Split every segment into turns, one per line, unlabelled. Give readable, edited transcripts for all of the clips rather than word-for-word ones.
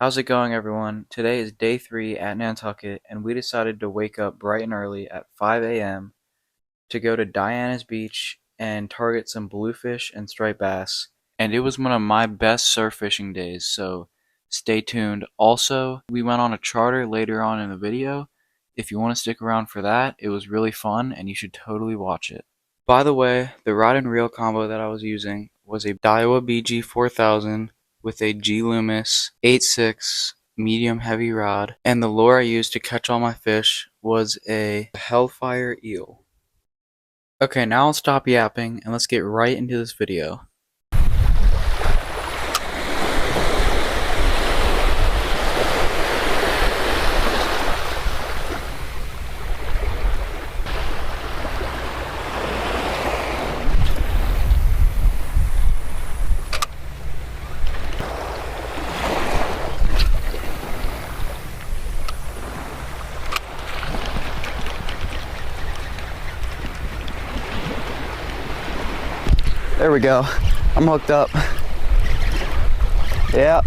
How's it going, everyone? Today is day 3 at Nantucket, and we decided to wake up bright and early at 5 a.m. to go to Diana's Beach and target some bluefish and striped bass. And it was one of my best surf fishing days, so stay tuned. Also, we went on a charter later on in the video. If you want to stick around for that, it was really fun, and you should totally watch it. By the way, the rod and reel combo that I was using was a Daiwa BG4000 with a G Loomis 8.6 medium heavy rod, and the lure I used to catch all my fish was a Hellfire eel. Okay, now I'll stop yapping and let's get right into this video. There we go. I'm hooked up. Yeah.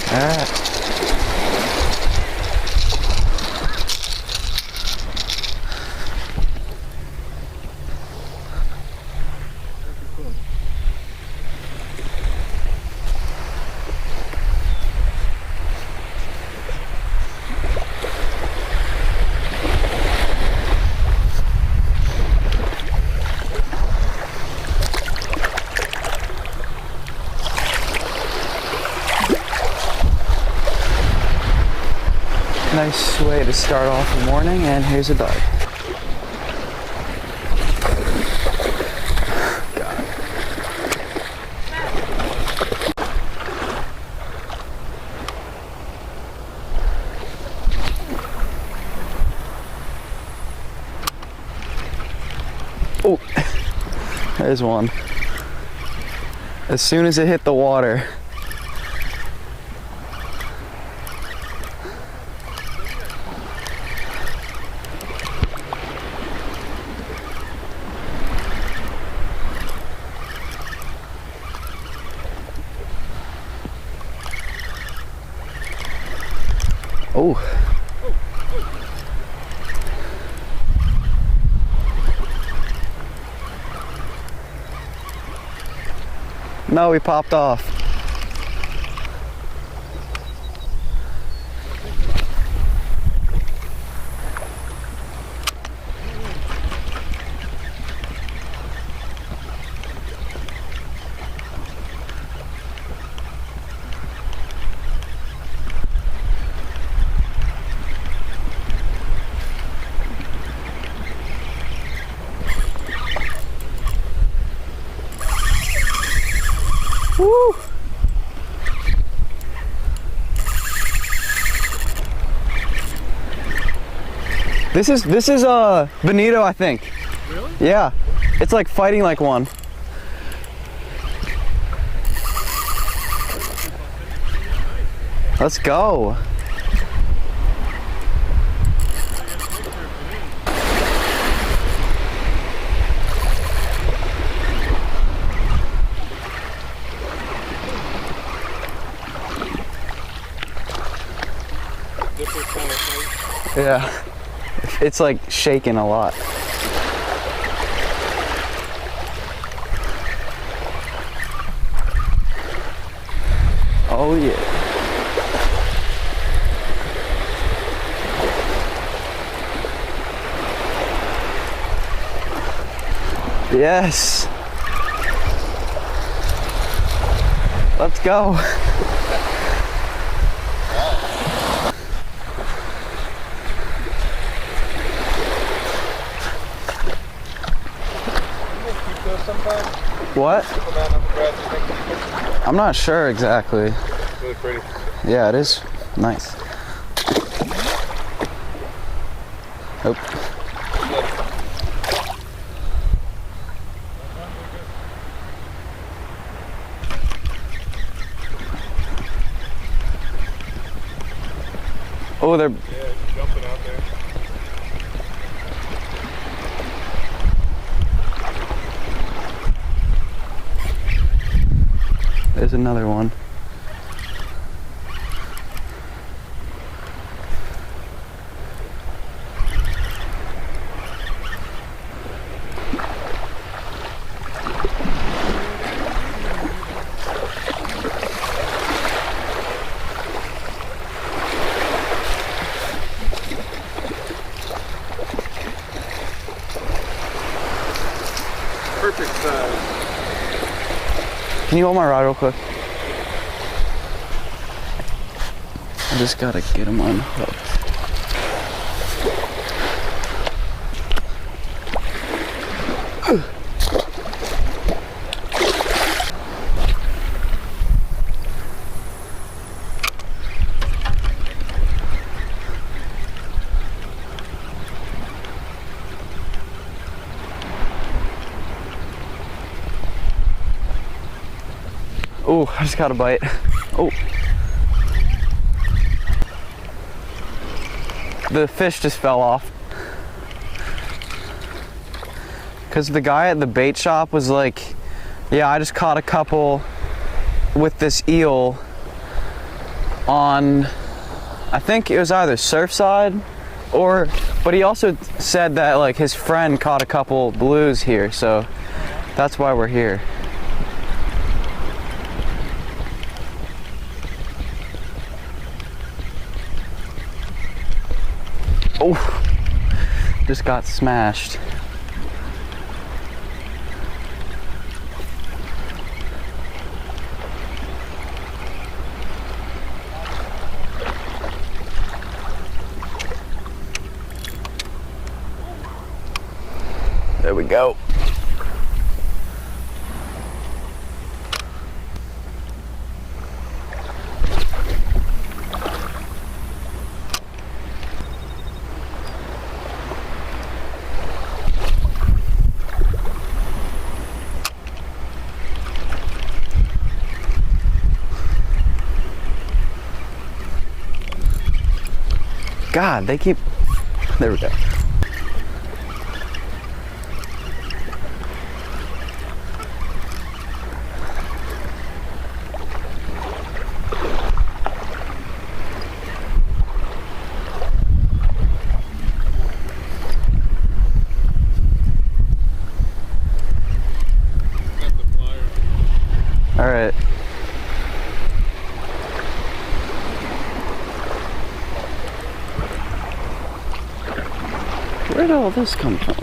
Alright. Nice way to start off the morning, and here's a dog. God. Oh, there's one. As soon as it hit the water, oh. No, he popped off. Woo! This is bonito, I think.
Really?
Yeah. It's like fighting like one. Let's go. Yeah. It's like shaking a lot. Oh yeah. Yes. Let's go. What? I'm not sure exactly.
It's really pretty.
Yeah, it is nice. Oh. Oh, they're...
Yeah, it's jumping out there.
There's another one.
Perfect size.
Can you hold my rod real quick? I just gotta get him unhooked. Oh, I just got a bite. Oh. The fish just fell off. Because the guy at the bait shop was like, yeah, I just caught a couple with this eel on, I think it was either Surfside or, but he also said that like his friend caught a couple blues here, so that's why we're here. Oh, just got smashed. There we go. God, they keep, there we go. All right. Where did all this come from?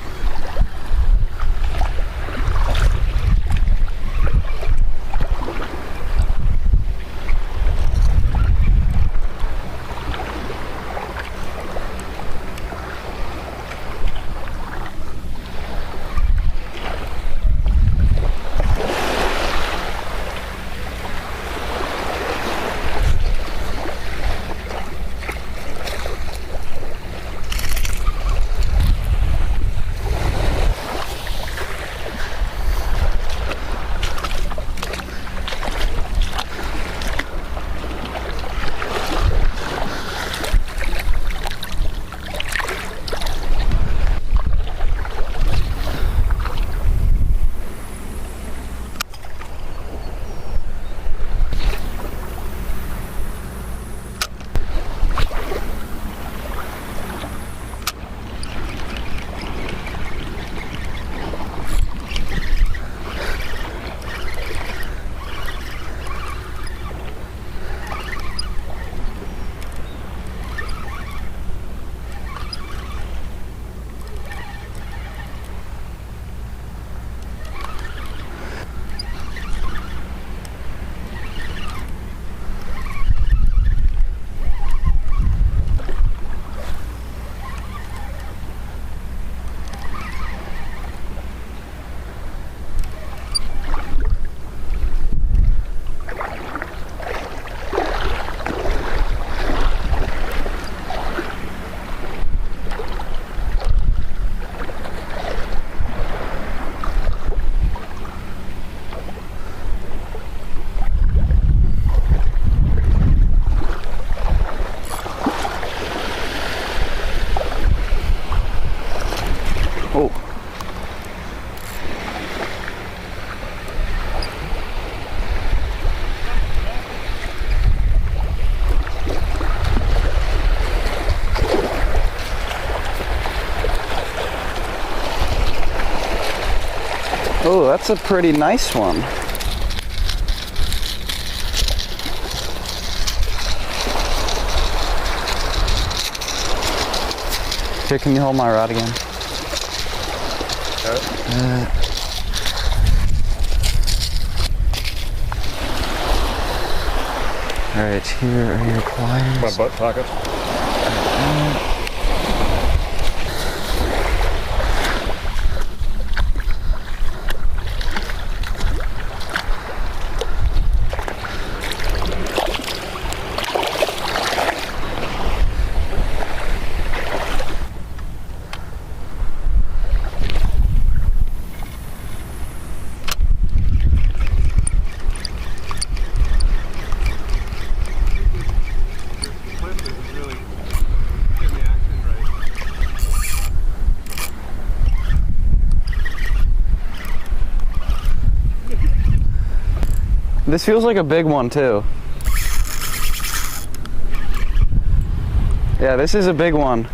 That's a pretty nice one. Here, can you hold my rod again? Alright, here are your pliers.
My butt pocket.
This feels like a big one too. Yeah, this is a big one.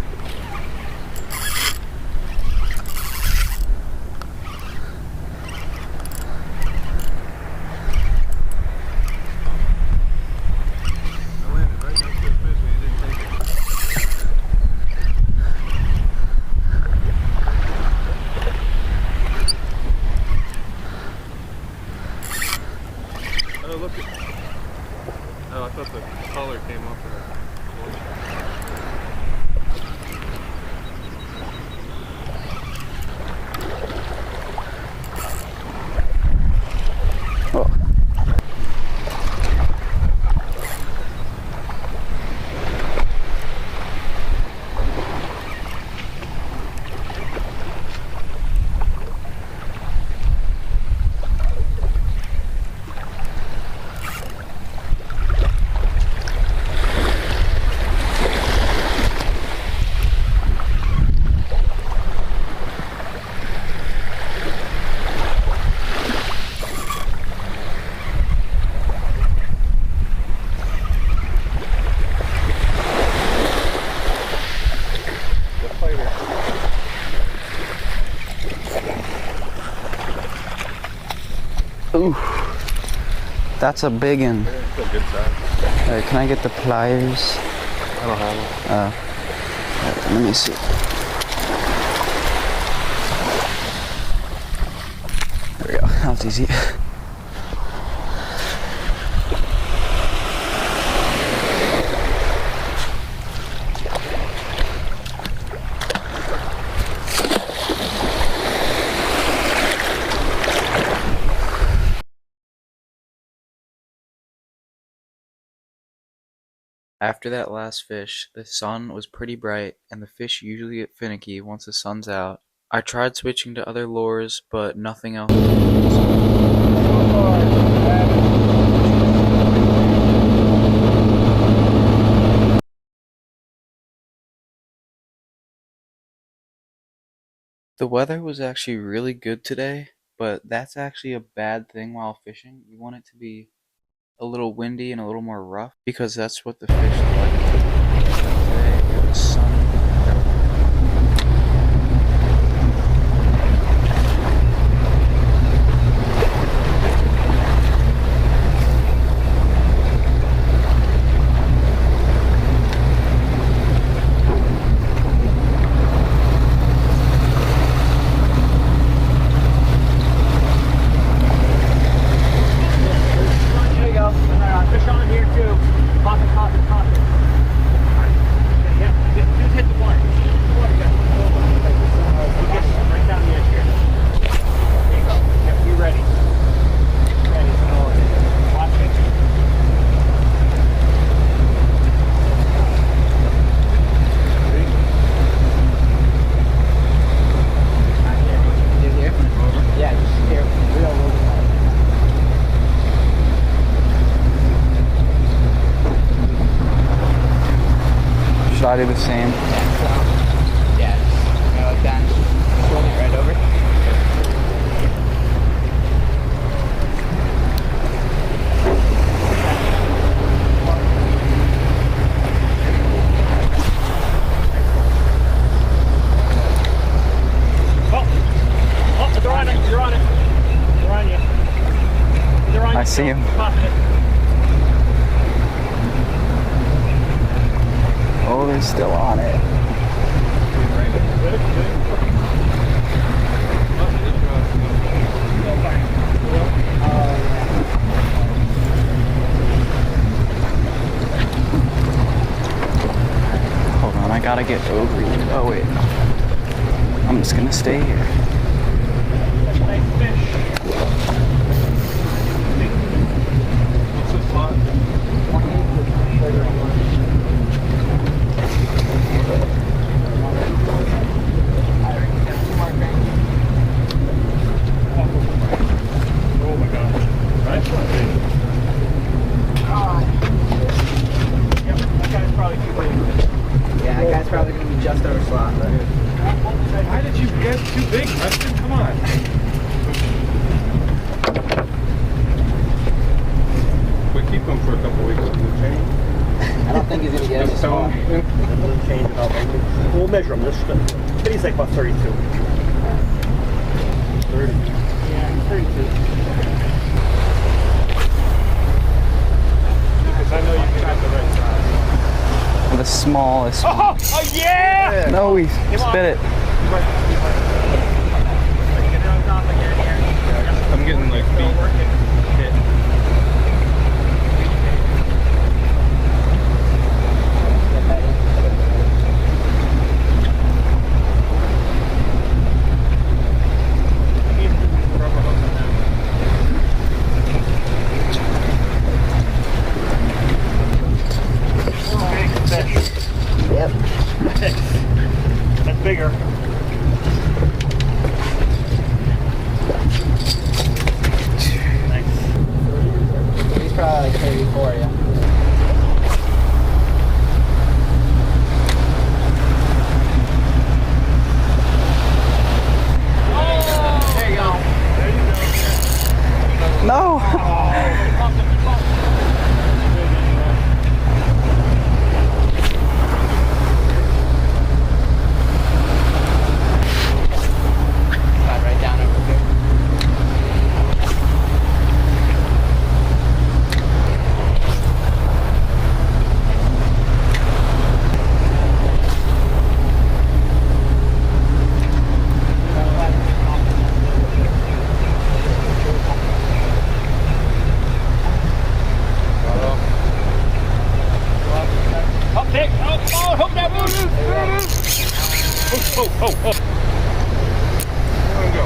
I landed right next to the fish and he didn't take it. Oh, look at. Oh, I thought the collar came off of that.
Oh. Ooh, that's a big one.
Yeah, it's a good size.
Alright, can I get the pliers?
I don't have one.
Let me see. There we go. That was easy. After that last fish, the sun was pretty bright, and the fish usually get finicky once the sun's out. I tried switching to other lures, but nothing else. The weather was actually really good today, but that's actually a bad thing while fishing. You want it to be a little windy and a little more rough because that's what the fish like. Today it was sunny. Should I do the same?
Yeah, just go like that. Fold it right over. Oh, you're on it. You're on it.
I see him. Oh, they're still on it. Hold on, I gotta get over here. Oh wait, I'm just gonna stay here.
Yeah, that guy's probably gonna be just over slot. But...
Why did you get too big, Preston? Come on. We keep him for a couple weeks.
I don't think he's gonna get as small.
We'll change it up. We'll measure him. He's like about 32. 30. Yeah, 32.
Because I know you got the right size.
The smallest.
Oh yeah!
No, he spit it.
I'm getting like beat. Hit.
Yep.
That's bigger.
He's probably like 34, yeah.
There you go. There you go.
No.
Right down over here.
Up there. Oh, hope that moves. Oh.
There we go.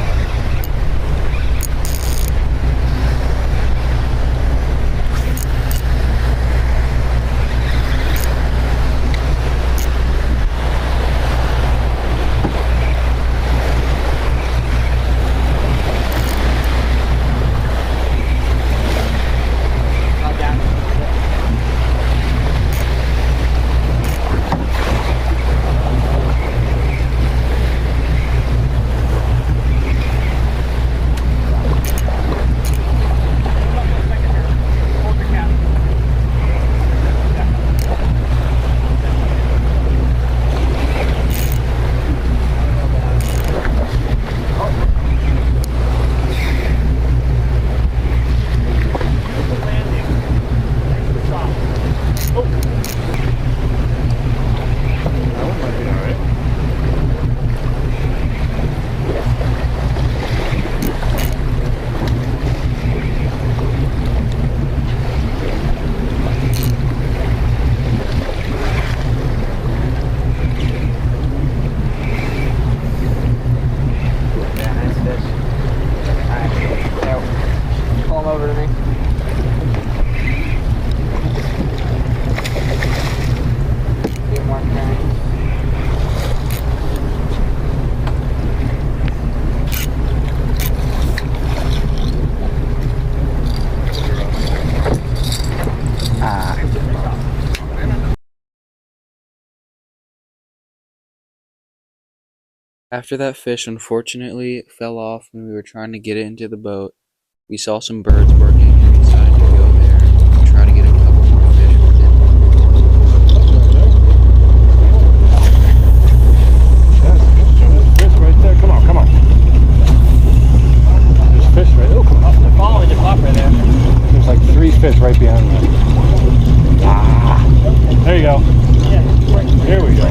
After that fish unfortunately fell off when we were trying to get it into the boat, we saw some birds working and decided to go there and try to get a couple more fish with it.
There's fish right there. Come on. There's fish right there. Oh, come on. They're following the pup right there.
fish right behind that. There you go. There we go.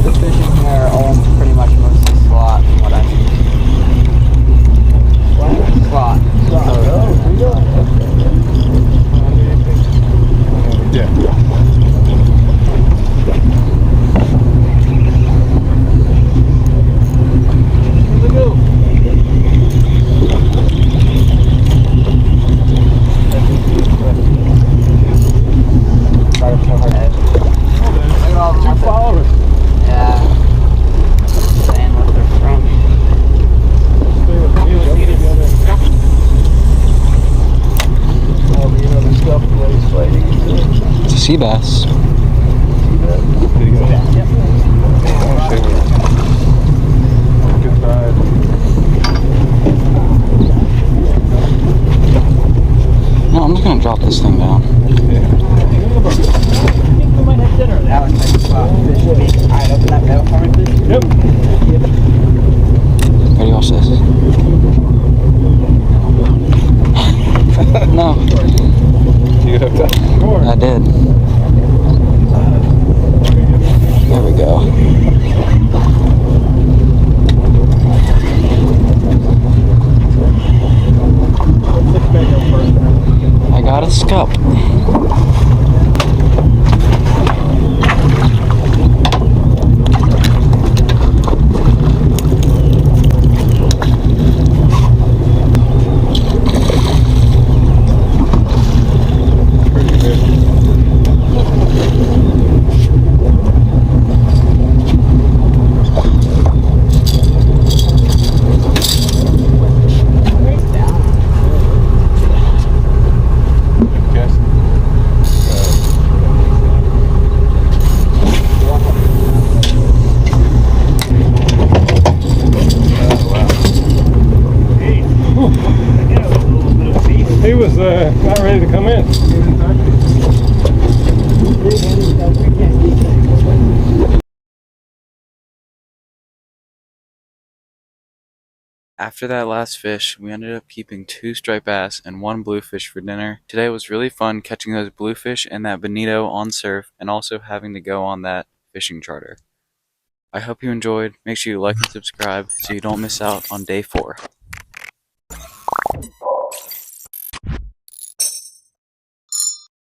The fish in here are all pretty much mostly slot from what I see. Slot.
Yeah.
Look at all the ones that- Yeah. Saying what they're from.
It's a sea bass.
Good side.
No, I'm just gonna drop this thing down.
That was nice spot. Fish being. Alright, open that bell for me, please.
Yep.
Ready, watch this. No,
You have that.
I did. There we go. I got a scup.
He was not ready to come in.
After that last fish, we ended up keeping 2 striped bass and 1 bluefish for dinner. Today was really fun catching those bluefish and that bonito on surf and also having to go on that fishing charter. I hope you enjoyed. Make sure you like and subscribe so you don't miss out on day 4.